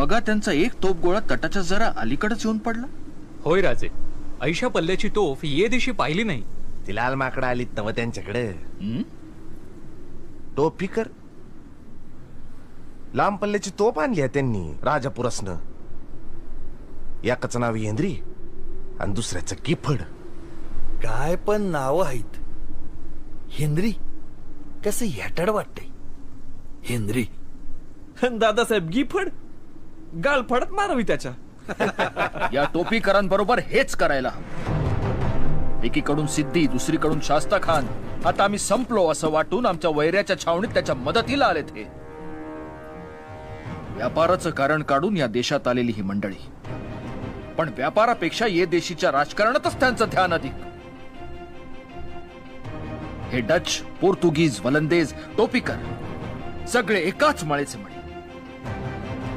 मगा त्यांचा एक तोफगोळा तटाच्या जरा अलीकडेच येऊन पडला. होय राजे, ऐशा पल्ल्याची तोफ ये दिवशी पाहिली नाही. ती लाल माकडं आली तव त्यांच्याकडे. तोफ फिकर लांब पल्ल्याची तोफ आणली आहे त्यांनी राजापुरसनं. एकाचं नाव हेंद्री आणि दुसऱ्याचं गिफड. काय पण नाव आहेत. हेनरी कसं याटड वाटतंय. हेनरी दादासाहेब गिफड गाळफडत मारावी त्याच्या. या टोपीकरांबरोबर हेच करायला हवं. एकीकडून सिद्धी, दुसरीकडून शास्ता खान. आता आम्ही संपलो असं वाटून आमच्या वैऱ्याच्या छावणीत त्याच्या मदतीला आलेत. हे व्यापाराचं कारण काढून या देशात आलेली ही मंडळी, पण व्यापारापेक्षा ये देशीच्या राजकारणातच त्यांचं ध्यान अधिक. हे डच, पोर्तुगीज, वलंदेज, टोपीकर सगळे एकाच माळेचे मणी.